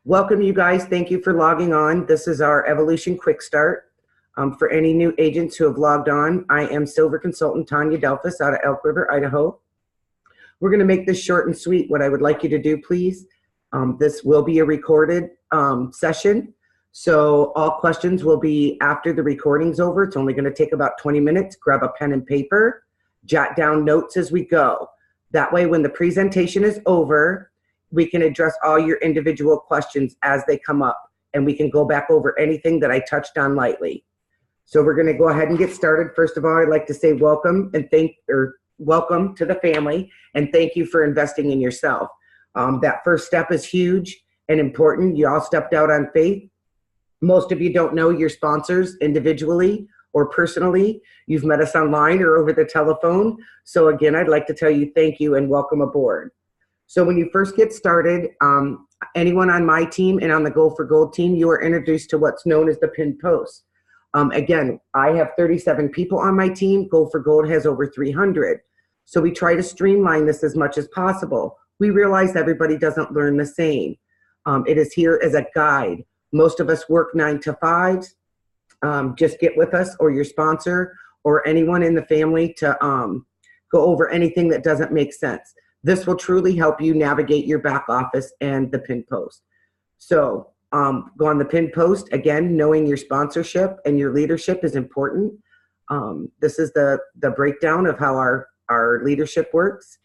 Welcome, you guys. Thank you for logging on. This is our Evolution Quick Start. For any new agents who have logged on, I am Silver Consultant Tanya Delphus out of Elk River, Idaho. We're going to make this short and sweet. What I would like you to do, please, this will be a recorded session. So all questions will be after the recording's over. It's only going to take about 20 minutes. Grab a pen and paper, jot down notes as we go. That way, when the presentation is over, we can address all your individual questions as they come up, and we can go back over anything that I touched on lightly. So we're going to go ahead and get started. First of all, I'd like to say welcome and welcome to the family, and thank you for investing in yourself. That first step is huge and important. You all stepped out on faith. Most of you don't know your sponsors individually or personally. You've met us online or over the telephone. So again, I'd like to tell you thank you and welcome aboard. So when you first get started, anyone on my team and on the Goal for Gold team, you are introduced to what's known as the pinned post. Again, I have 37 people on my team. Goal for Gold has over 300. So we try to streamline this as much as possible. We realize everybody doesn't learn the same. It is here as a guide. Most of us work 9 to 5s. Just get with us or your sponsor or anyone in the family to go over anything that doesn't make sense. This will truly help you navigate your back office and the pinned post. So go on the pinned post. Again, knowing your sponsorship and your leadership is important. This is the breakdown of how our leadership works.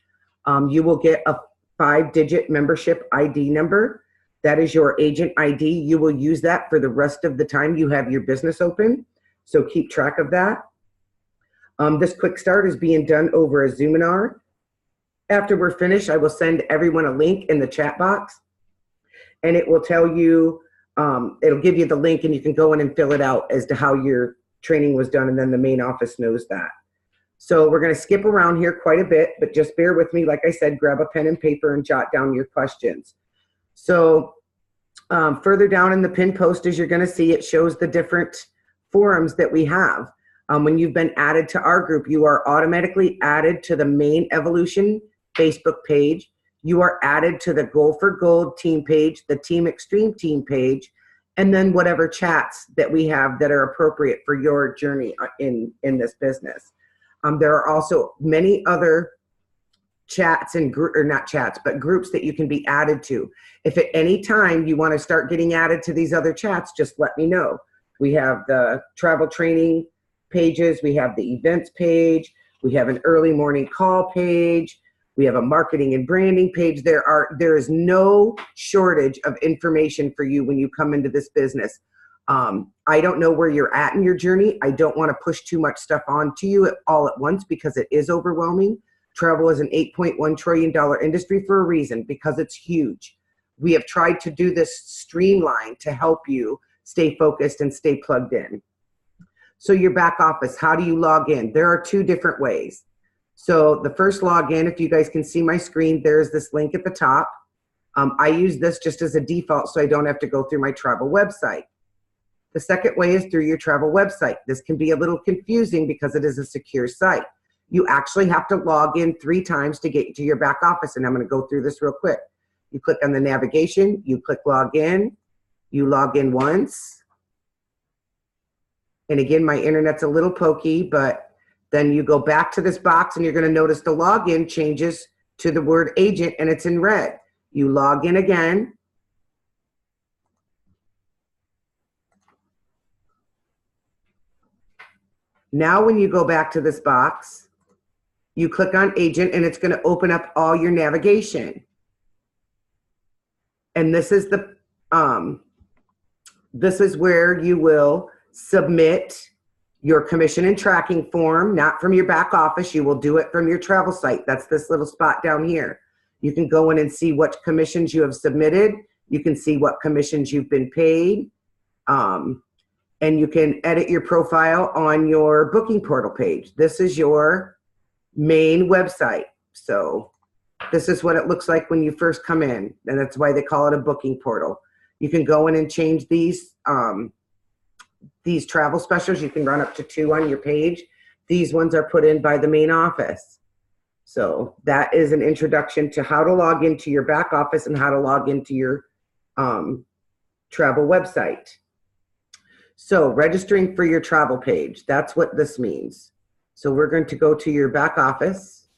You will get a 5-digit membership ID number. That is your agent ID. You will use that for the rest of the time you have your business open. So keep track of that. This quick start is being done over a Zoominar. After we're finished, I will send everyone a link in the chat box, and it will tell you, it'll give you the link, and you can go in and fill it out as to how your training was done, and then the main office knows that. So we're going to skip around here quite a bit, but just bear with me. Like I said, grab a pen and paper and jot down your questions. So further down in the pinned post, as you're going to see, it shows the different forums that we have. When you've been added to our group, you are automatically added to the main Evolution Facebook page. You are added to the Goal for Gold team page, the Team Extreme team page, and then whatever chats that we have that are appropriate for your journey in this business. There are also many other chats and not chats, but groups that you can be added to. If at any time you want to start getting added to these other chats, just let me know. We have the travel training pages, we have the events page, we have an early morning call page, we have a marketing and branding page. There is no shortage of information for you when you come into this business. I don't know where you're at in your journey. I don't want to push too much stuff onto you all at once because it is overwhelming. Travel is an $8.1 trillion industry for a reason, because it's huge. We have tried to do this streamlined to help you stay focused and stay plugged in. So your back office, how do you log in? There are 2 different ways. So the first login, if you guys can see my screen, there's this link at the top. I use this just as a default so I don't have to go through my travel website. The second way is through your travel website. This can be a little confusing because it is a secure site. You actually have to log in 3 times to get to your back office, and I'm going to go through this real quick. You click on the navigation, you click log in, you log in once. And again, my internet's a little pokey, but then you go back to this box and you're going to notice the login changes to the word agent and it's in red. You log in again. Now when you go back to this box, you click on agent and it's going to open up all your navigation. And this is where you will submit your commission and tracking form, not from your back office. You will do it from your travel site. That's this little spot down here. You can go in and see what commissions you have submitted. You can see what commissions you've been paid. And you can edit your profile on your booking portal page. This is your main website. So this is what it looks like when you first come in. And that's why they call it a booking portal. You can go in and change these travel specials. You can run up to 2 on your page. These ones are put in by the main office. So that is an introduction to how to log into your back office and how to log into your travel website. So registering for your travel page, that's what this means. So we're going to go to your back office.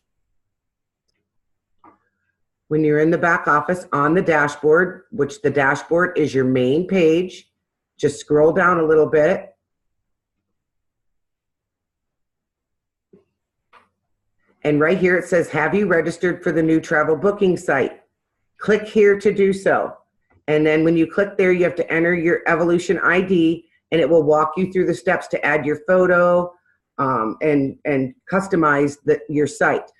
When you're in the back office on the dashboard, which the dashboard is your main page, just scroll down a little bit. And right here it says, have you registered for the new travel booking site? Click here to do so. And then when you click there, you have to enter your Evolution ID, and it will walk you through the steps to add your photo and customize your site.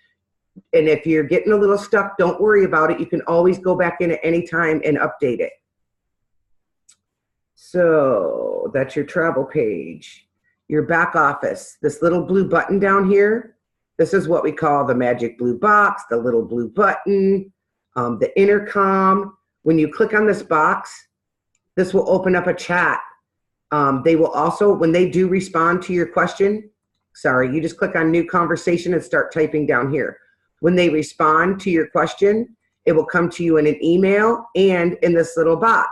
And if you're getting a little stuck, don't worry about it. You can always go back in at any time and update it. So that's your travel page. Your back office, this little blue button down here, this is what we call the magic blue box, the little blue button, the intercom. When you click on this box, this will open up a chat. They will also, when they do respond to your question, you just click on new conversation and start typing down here. When they respond to your question, it will come to you in an email and in this little box.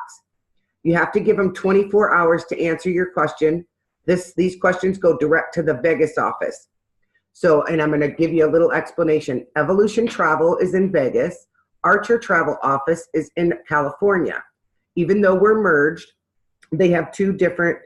You have to give them 24 hours to answer your question. These questions go direct to the Vegas office. So, and I'm going to give you a little explanation. Evolution Travel is in Vegas. Archer Travel office is in California. Even though we're merged, they have two different,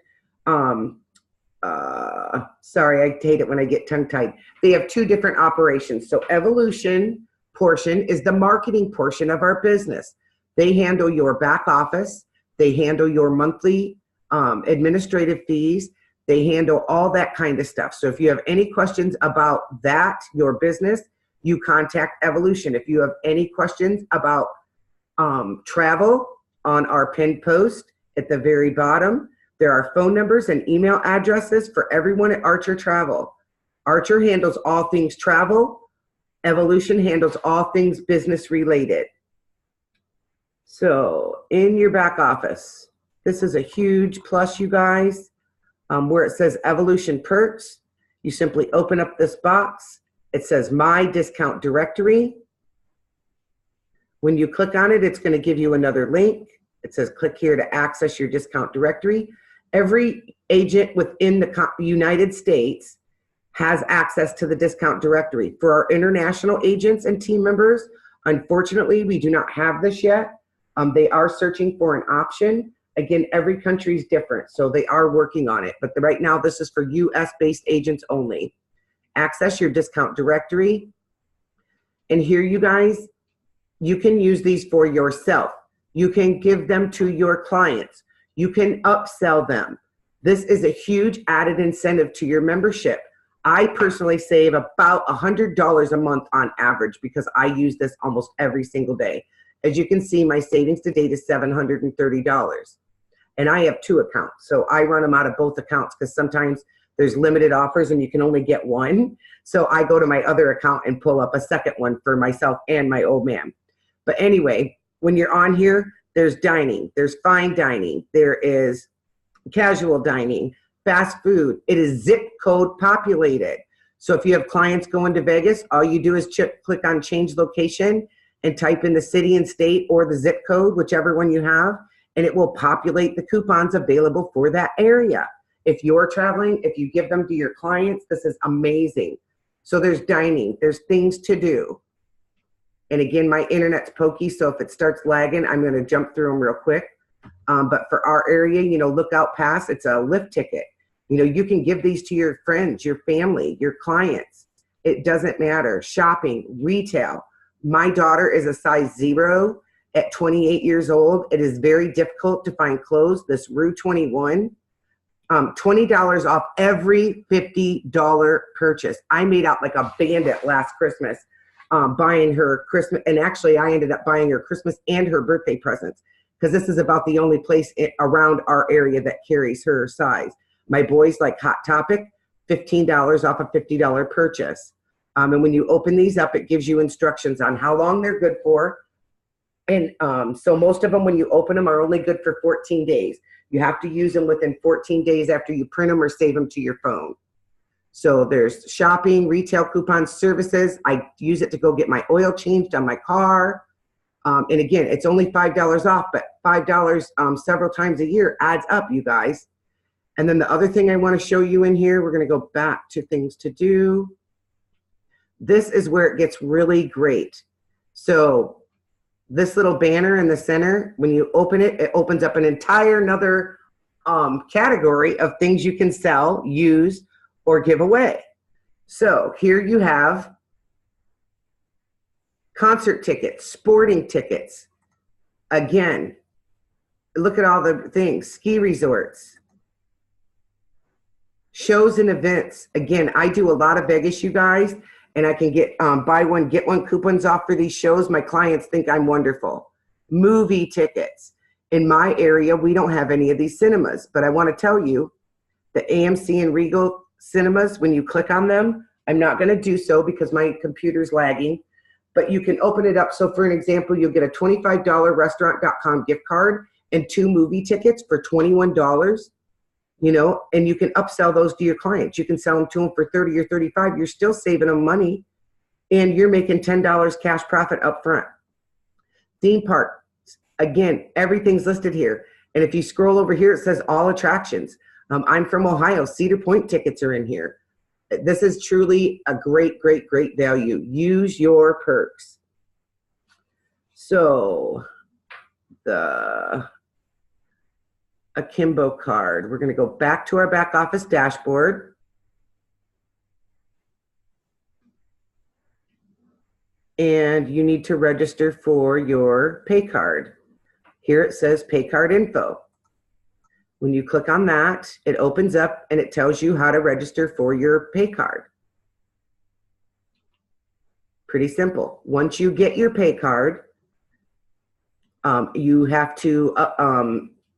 sorry, I hate it when I get tongue-tied. They have two different operations. So Evolution portion is the marketing portion of our business. They handle your back office. They handle your monthly administrative fees. They handle all that kind of stuff. So if you have any questions about that, your business, you contact Evolution. If you have any questions about travel, on our pinned post at the very bottom, there are phone numbers and email addresses for everyone at Archer Travel. Archer handles all things travel. Evolution handles all things business related. So in your back office, this is a huge plus, you guys. Where it says Evolution Perks, you simply open up this box. It says My Discount Directory. When you click on it, it's going to give you another link. It says click here to access your discount directory. Every agent within the United States has access to the discount directory. For our international agents and team members, unfortunately, we do not have this yet. They are searching for an option. Again, every country is different, so they are working on it. But right now, this is for US-based agents only. Access your discount directory. And here, you guys, you can use these for yourself. You can give them to your clients. You can upsell them. This is a huge added incentive to your membership. I personally save about $100 a month on average because I use this almost every single day. As you can see, my savings to date is $730. And I have two accounts. So I run them out of both accounts because sometimes there's limited offers and you can only get one. So I go to my other account and pull up a second one for myself and my old man. But anyway, when you're on here, there's dining, there's fine dining, there is casual dining, fast food. It is zip code populated. So if you have clients going to Vegas, all you do is click on change location and type in the city and state or the zip code, whichever one you have, and it will populate the coupons available for that area. If you're traveling, if you give them to your clients, this is amazing. So there's dining, there's things to do. And again, my internet's pokey, so if it starts lagging, I'm gonna jump through them real quick. But for our area, you know, Lookout Pass, it's a lift ticket. You know, you can give these to your friends, your family, your clients. It doesn't matter. Shopping, retail. My daughter is a size 0 at 28 years old. It is very difficult to find clothes. This Rue 21, $20 off every $50 purchase. I made out like a bandit last Christmas buying her Christmas. And actually, I ended up buying her Christmas and her birthday presents because this is about the only place around our area that carries her size. My boys like Hot Topic, $15 off a $50 purchase. And when you open these up, it gives you instructions on how long they're good for. And so most of them, when you open them, are only good for 14 days. You have to use them within 14 days after you print them or save them to your phone. So there's shopping, retail coupons, services. I use it to go get my oil changed on my car. And again, it's only $5 off, but $5 several times a year adds up, you guys. And then the other thing I want to show you in here, we're going to go back to things to do. This is where it gets really great. So this little banner in the center, when you open it, it opens up an entire another category of things you can sell, use, or give away. So here you have concert tickets, sporting tickets. Again, look at all the things, ski resorts, shows and events. Again, I do a lot of Vegas, you guys, and I can get buy one, get one coupons off for these shows. My clients think I'm wonderful. Movie tickets. In my area, we don't have any of these cinemas, but I want to tell you, the AMC and Regal cinemas, when you click on them, I'm not going to do so because my computer's lagging, but you can open it up. So for an example, you'll get a $25 restaurant.com gift card and 2 movie tickets for $21, you know, and you can upsell those to your clients. You can sell them to them for 30 or 35. You're still saving them money and you're making $10 cash profit up front. Theme park. Again, everything's listed here. And if you scroll over here, it says all attractions. I'm from Ohio. Cedar Point tickets are in here. This is truly a great, great, great value. Use your perks. So the Akimbo card. We're going to go back to our back office dashboard. And you need to register for your pay card. Here it says pay card info. When you click on that, it opens up and it tells you how to register for your pay card. Pretty simple. Once you get your pay card, you have to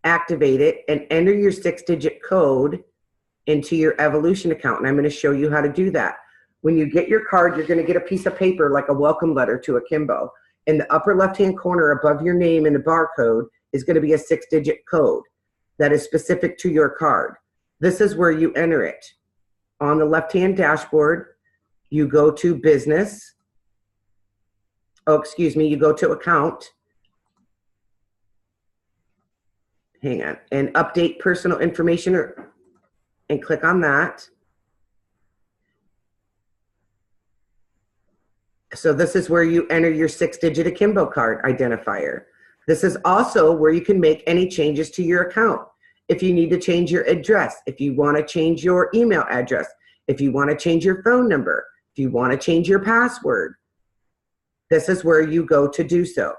activate it and enter your 6-digit code into your Evolution account. And I'm going to show you how to do that. When you get your card, you're going to get a piece of paper like a welcome letter to Akimbo. In the upper left-hand corner above your name and the barcode is going to be a 6-digit code that is specific to your card. This is where you enter it. On the left-hand dashboard, you go to business. Oh, excuse me, you go to account. Hang on, and update personal information and click on that. So this is where you enter your 6-digit Akimbo card identifier. This is also where you can make any changes to your account. If you need to change your address, if you want to change your email address, if you want to change your phone number, if you want to change your password, this is where you go to do so.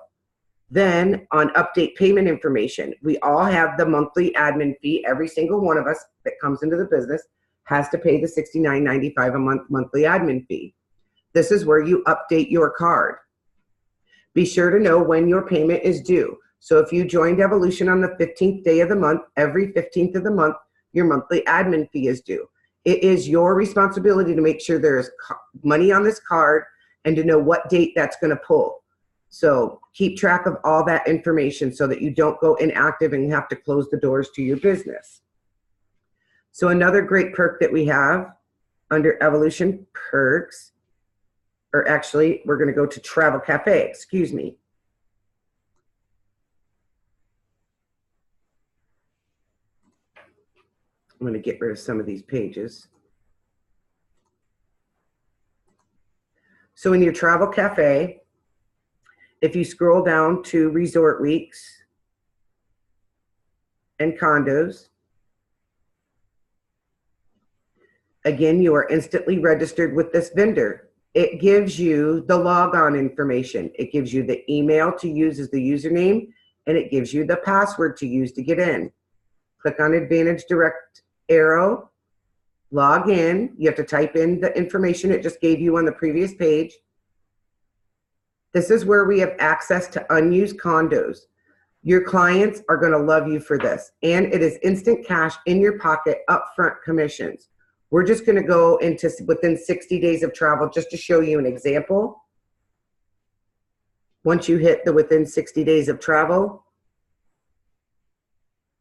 Then on update payment information, we all have the monthly admin fee. Every single one of us that comes into the business has to pay the $69.95 a month monthly admin fee. This is where you update your card. Be sure to know when your payment is due. So if you joined Evolution on the 15th day of the month, every 15th of the month, your monthly admin fee is due. It is your responsibility to make sure there is money on this card and to know what date that's going to pull. So keep track of all that information so that you don't go inactive and have to close the doors to your business. So another great perk that we have under Evolution perks, or actually we're going to go to Travel Cafe, excuse me. I'm going to get rid of some of these pages. So in your Travel Cafe, if you scroll down to Resort Weeks and Condos, again, you are instantly registered with this vendor. It gives you the logon information. It gives you the email to use as the username, and it gives you the password to use to get in. Click on Advantage Direct arrow, log in. You have to type in the information it just gave you on the previous page. This is where we have access to unused condos. Your clients are going to love you for this. And it is instant cash in your pocket, upfront commissions. We're just going to go into within 60 days of travel just to show you an example. Once you hit the within 60 days of travel,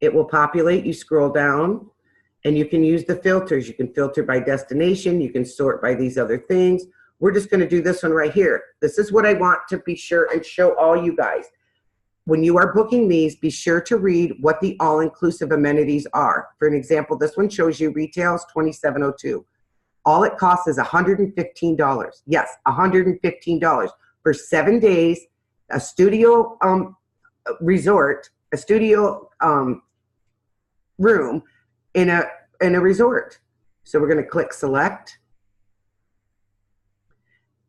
it will populate. You scroll down and you can use the filters. You can filter by destination. You can sort by these other things. We're just going to do this one right here. This is what I want to be sure and show all you guys. When you are booking these, be sure to read what the all-inclusive amenities are. For an example, this one shows you retails $27.02. All it costs is $115. Yes, $115 for 7 days, a studio resort, a studio room in a resort. So we're going to click select.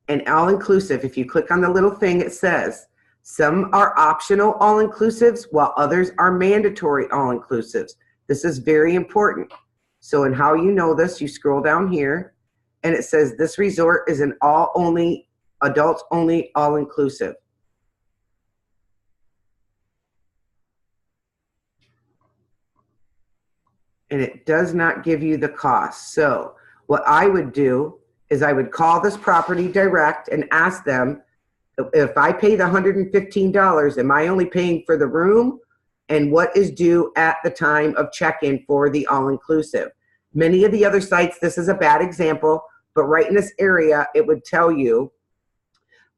And all-inclusive, if you click on the little thing, it says some are optional all-inclusives while others are mandatory all-inclusives. This is very important. So in how you know this, you scroll down here and it says this resort is an adults only all-inclusive. And it does not give you the cost. So what I would do is I would call this property direct and ask them, if I pay the $115, am I only paying for the room and what is due at the time of check-in for the all-inclusive? Many of the other sites, this is a bad example, but right in this area, it would tell you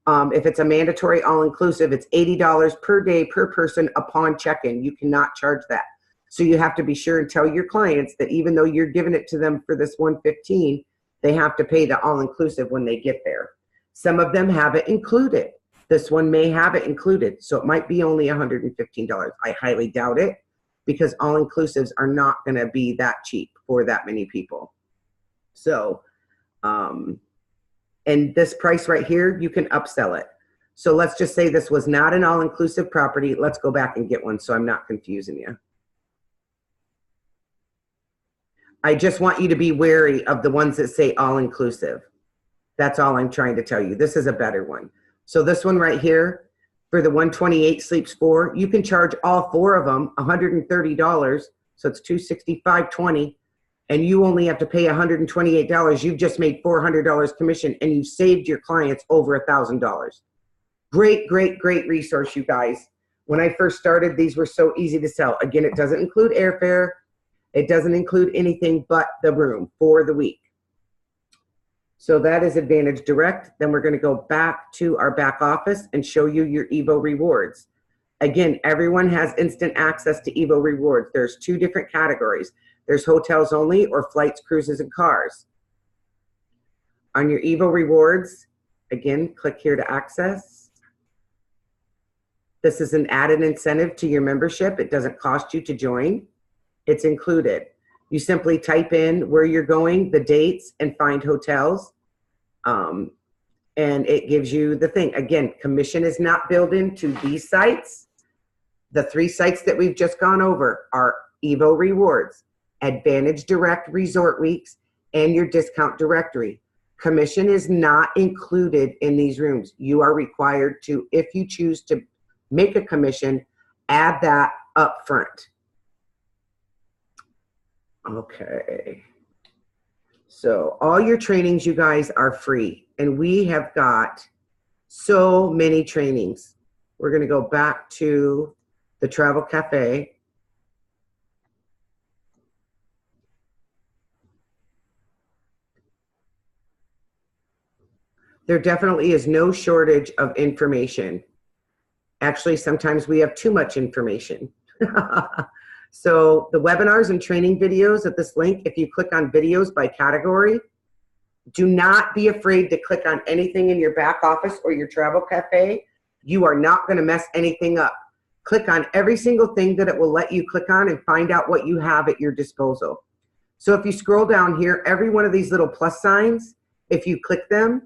if it's a mandatory all-inclusive, it's $80 per day per person upon check-in. You cannot charge that. So you have to be sure and tell your clients that even though you're giving it to them for this $115, they have to pay the all-inclusive when they get there. Some of them have it included. This one may have it included, so it might be only $115. I highly doubt it because all-inclusives are not going to be that cheap for that many people. So, and this price right here, you can upsell it. So let's just say this was not an all-inclusive property. Let's go back and get one so I'm not confusing you. I just want you to be wary of the ones that say all-inclusive. That's all I'm trying to tell you. This is a better one. So this one right here, for the 128 sleeps 4, you can charge all 4 of them $130. So it's $265.20, and you only have to pay $128. You've just made $400 commission, and you've saved your clients over $1,000. Great, great, great resource, you guys. When I first started, these were so easy to sell. Again, it doesn't include airfare. It doesn't include anything but the room for the week. So that is Advantage Direct. Then we're going to go back to our back office and show you your Evo rewards. Again, everyone has instant access to Evo rewards. There's 2 different categories. There's hotels only or flights, cruises, and cars. On your Evo rewards, again, click here to access. This is an added incentive to your membership. It doesn't cost you to join. It's included. You simply type in where you're going, the dates, and find hotels. And it gives you the thing. Again, commission is not built into these sites. The 3 sites that we've just gone over are Evo Rewards, Advantage Direct Resort Weeks, and your discount directory. Commission is not included in these rooms. You are required to, if you choose to make a commission, add that up front. Okay, so all your trainings, you guys, are free, and we have got so many trainings. We're going to go back to the Travel Cafe. There definitely is no shortage of information. Actually, sometimes we have too much information. So the webinars and training videos at this link, if you click on videos by category, do not be afraid to click on anything in your back office or your Travel Cafe. You are not going to mess anything up. Click on every single thing that it will let you click on and find out what you have at your disposal. So if you scroll down here, every one of these little plus signs, if you click them,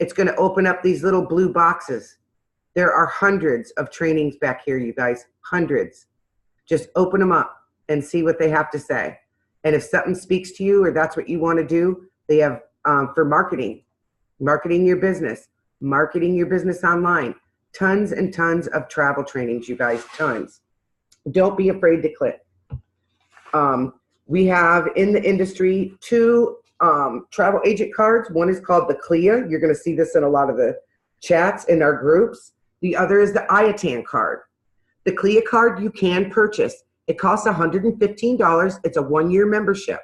it's going to open up these little blue boxes. There are hundreds of trainings back here, you guys, hundreds. Just open them up and see what they have to say. And if something speaks to you or that's what you want to do, they have for marketing your business online. Tons and tons of travel trainings, you guys, tons. Don't be afraid to click. We have in the industry 2 travel agent cards. One is called the CLIA. You're going to see this in a lot of the chats in our groups. The other is the IATAN card. The CLIA card you can purchase. It costs $115. It's a 1-year membership.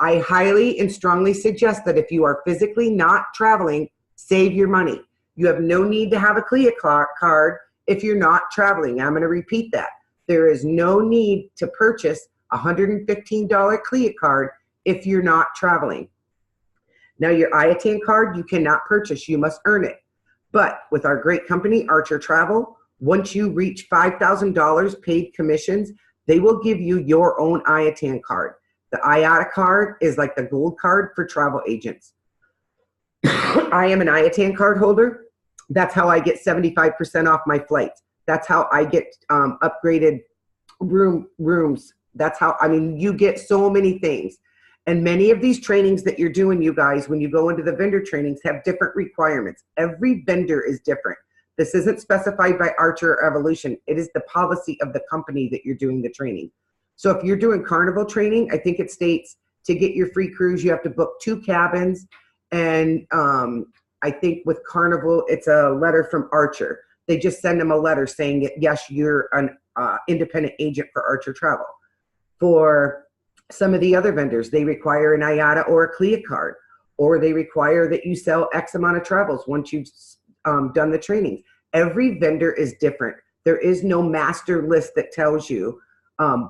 I highly and strongly suggest that if you are physically not traveling, save your money. You have no need to have a CLIA card if you're not traveling. I'm going to repeat that. There is no need to purchase a $115 CLIA card if you're not traveling. Now, your IATAN card, you cannot purchase. You must earn it. But with our great company, Archer Travel, once you reach $5,000 paid commissions, they will give you your own IATAN card. The IATA card is like the gold card for travel agents. I am an IATAN card holder. That's how I get 75% off my flights. That's how I get upgraded rooms. That's how, I mean, you get so many things. And many of these trainings that you're doing, you guys, when you go into the vendor trainings, have different requirements. Every vendor is different. This isn't specified by Archer or Evolution. It is the policy of the company that you're doing the training. So if you're doing Carnival training, I think it states to get your free cruise, you have to book 2 cabins. And I think with Carnival, it's a letter from Archer. They just send them a letter saying, that, yes, you're an independent agent for Archer Travel. For some of the other vendors, they require an IATA or a CLIA card, or they require that you sell X amount of travels once you've done the training. Every vendor is different. There is no master list that tells you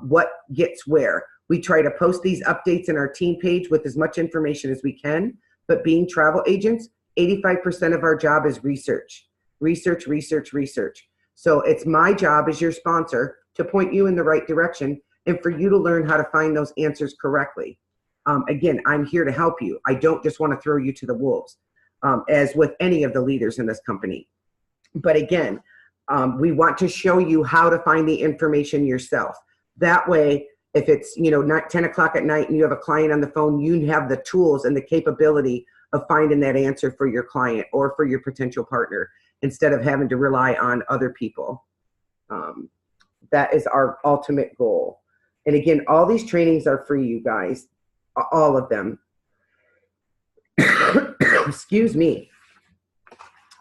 what gets where. We try to post these updates in our team page with as much information as we can, but being travel agents, 85% of our job is research. Research, research, research. So it's my job as your sponsor to point you in the right direction and for you to learn how to find those answers correctly. Again, I'm here to help you. I don't just want to throw you to the wolves, as with any of the leaders in this company. But again, we want to show you how to find the information yourself. That way, if it's 10 o'clock at night and you have a client on the phone, you have the tools and the capability of finding that answer for your client or for your potential partner instead of having to rely on other people. That is our ultimate goal. And again, all these trainings are free, you guys, all of them. Excuse me.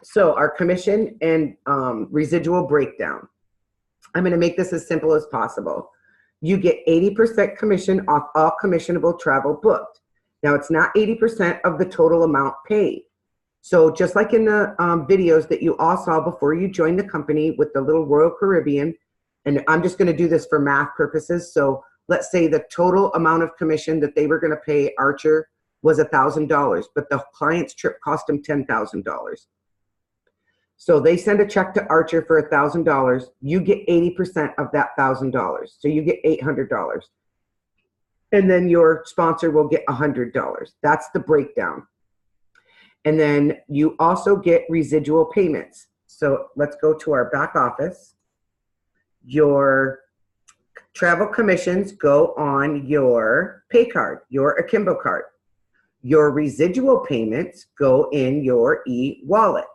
So our commission and residual breakdown. I'm going to make this as simple as possible. You get 80% commission off all commissionable travel booked. Now, it's not 80% of the total amount paid. So just like in the videos that you all saw before you joined the company with the little Royal Caribbean, and I'm just going to do this for math purposes. So let's say the total amount of commission that they were going to pay Archer was $1,000, but the client's trip cost them $10,000. So they send a check to Archer for $1,000. You get 80% of that $1,000. So you get $800. And then your sponsor will get $100. That's the breakdown. And then you also get residual payments. So let's go to our back office. Your travel commissions go on your pay card, your Akimbo card. Your residual payments go in your e-wallet.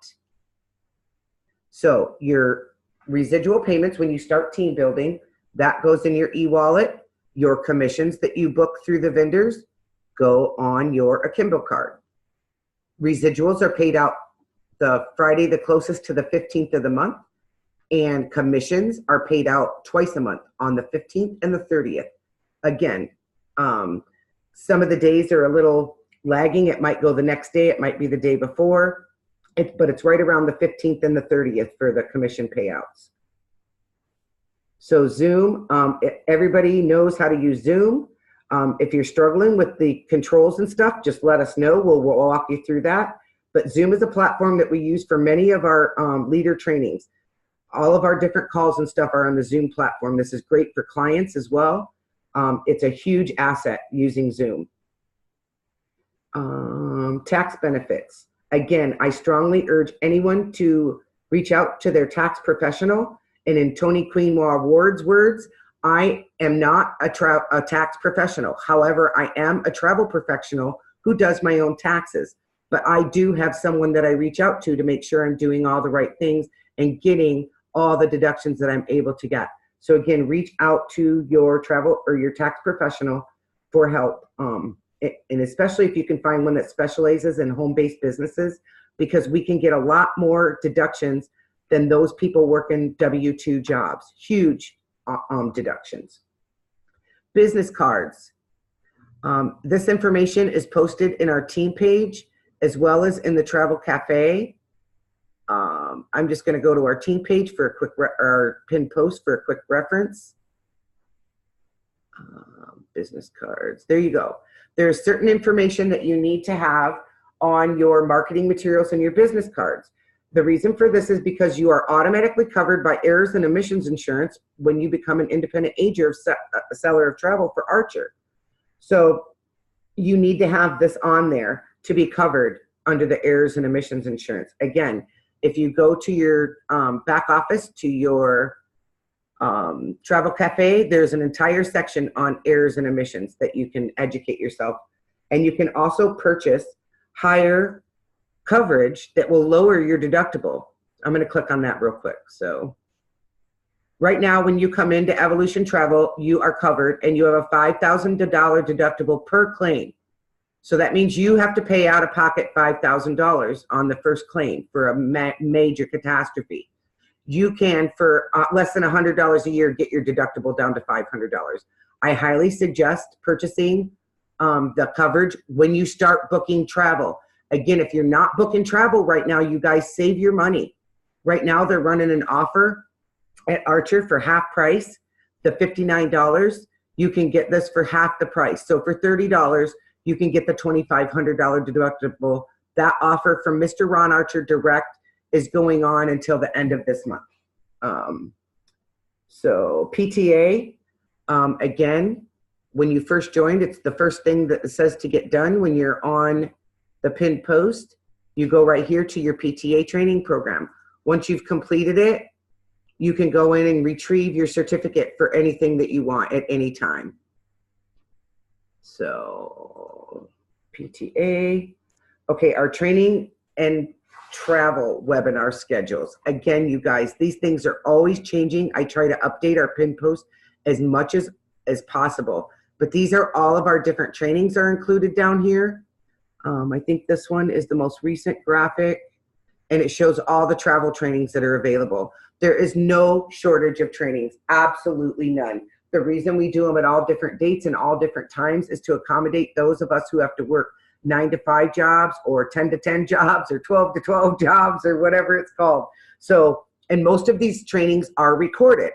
So your residual payments, when you start team building, that goes in your e-wallet. Your commissions that you book through the vendors go on your Akimbo card. Residuals are paid out the Friday the closest to the 15th of the month, and commissions are paid out twice a month on the 15th and the 30th. Again, some of the days are a little lagging. It might go the next day. It might be the day before. But it's right around the 15th and the 30th for the commission payouts. So Zoom, everybody knows how to use Zoom. If you're struggling with the controls and stuff, just let us know. We'll walk you through that. But Zoom is a platform that we use for many of our leader trainings. All of our different calls and stuff are on the Zoom platform. This is great for clients as well. It's a huge asset using Zoom. Tax benefits. Again, I strongly urge anyone to reach out to their tax professional. And in Tony Queenwa Ward's words, I am not a tax professional. However, I am a travel professional who does my own taxes. But I do have someone that I reach out to make sure I'm doing all the right things and getting all the deductions that I'm able to get. So again, reach out to your travel or your tax professional for help. And especially if you can find one that specializes in home-based businesses, because we can get a lot more deductions than those people working W-2 jobs. Huge deductions. Business cards. This information is posted in our team page as well as in the Travel Cafe. I'm just going to go to our team page for a quick our pinned post for a quick reference. Business cards. There you go. There's certain information that you need to have on your marketing materials and your business cards. The reason for this is because you are automatically covered by errors and omissions insurance when you become an independent agent or seller of travel for Archer. So you need to have this on there to be covered under the errors and omissions insurance. Again, if you go to your back office, to your Travel Cafe, there's an entire section on errors and omissions that you can educate yourself. And you can also purchase higher coverage that will lower your deductible. I'm going to click on that real quick. So right now, when you come into Evolution Travel, you are covered and you have a $5,000 deductible per claim. So that means you have to pay out of pocket $5,000 on the first claim for a major catastrophe. You can, for less than $100 a year, get your deductible down to $500. I highly suggest purchasing the coverage when you start booking travel. Again, if you're not booking travel right now, you guys save your money. Right now, they're running an offer at Archer for half price, the $59. You can get this for half the price. So for $30, you can get the $2,500 deductible. That offer from Mr. Ron Archer Direct is going on until the end of this month. So PTA, again, when you first joined, it's the first thing that it says to get done when you're on the pinned post. You go right here to your PTA training program. Once you've completed it, you can go in and retrieve your certificate for anything that you want at any time. So PTA, okay, our training and travel webinar schedules. Again, you guys, these things are always changing. I try to update our pin post as much as possible, but these are all of our different trainings are included down here. I think this one is the most recent graphic, and it shows all the travel trainings that are available. There is no shortage of trainings, absolutely none. The reason we do them at all different dates and all different times is to accommodate those of us who have to work 9-to-5 jobs or 10-to-10 jobs or 12-to-12 jobs or whatever it's called. So, and most of these trainings are recorded.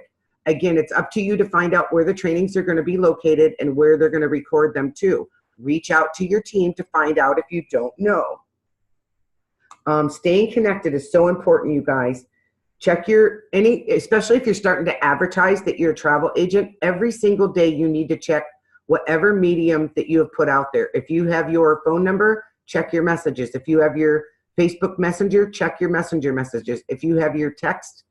Again, it's up to you to find out where the trainings are going to be located and where they're going to record them to. Reach out to your team to find out if you don't know. Staying connected is so important, you guys. Check your, especially if you're starting to advertise that you're a travel agent, every single day you need to check whatever medium that you have put out there. If you have your phone number, check your messages. If you have your Facebook Messenger, check your Messenger messages. If you have your text,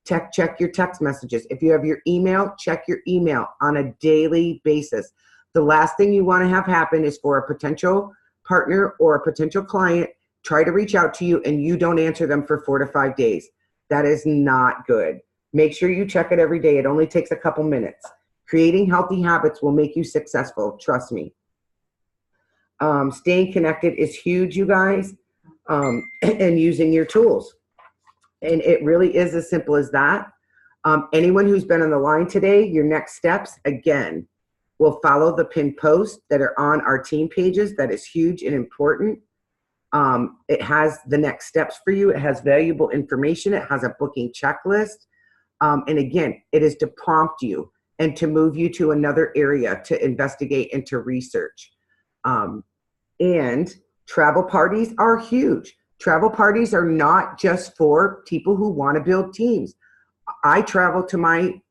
check your text messages. If you have your email, check your email on a daily basis. The last thing you want to have happen is for a potential partner or a potential client try to reach out to you and you don't answer them for 4 to 5 days. That is not good. Make sure you check it every day. It only takes a couple minutes. Creating healthy habits will make you successful. Trust me. Staying connected is huge, you guys, and using your tools. And it really is as simple as that. Anyone who's been on the line today, your next steps, again, will follow the pinned posts that are on our team pages. That is huge and important. It has the next steps for you. It has valuable information. It has a booking checklist. And again, it is to prompt you and to move you to another area to investigate and to research. And travel parties are huge. Travel parties are not just for people who want to build teams. I travel to my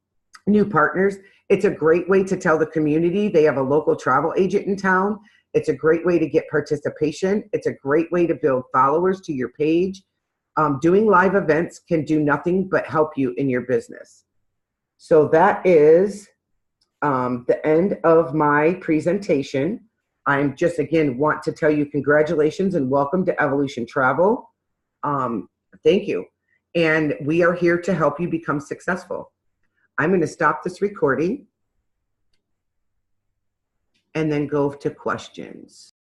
new partners. It's a great way to tell the community they have a local travel agent in town. It's a great way to get participation. It's a great way to build followers to your page. Doing live events can do nothing but help you in your business. So that is the end of my presentation. I'm just, again, want to tell you congratulations and welcome to Evolution Travel. Thank you. And we are here to help you become successful. I'm going to stop this recording and then go to questions.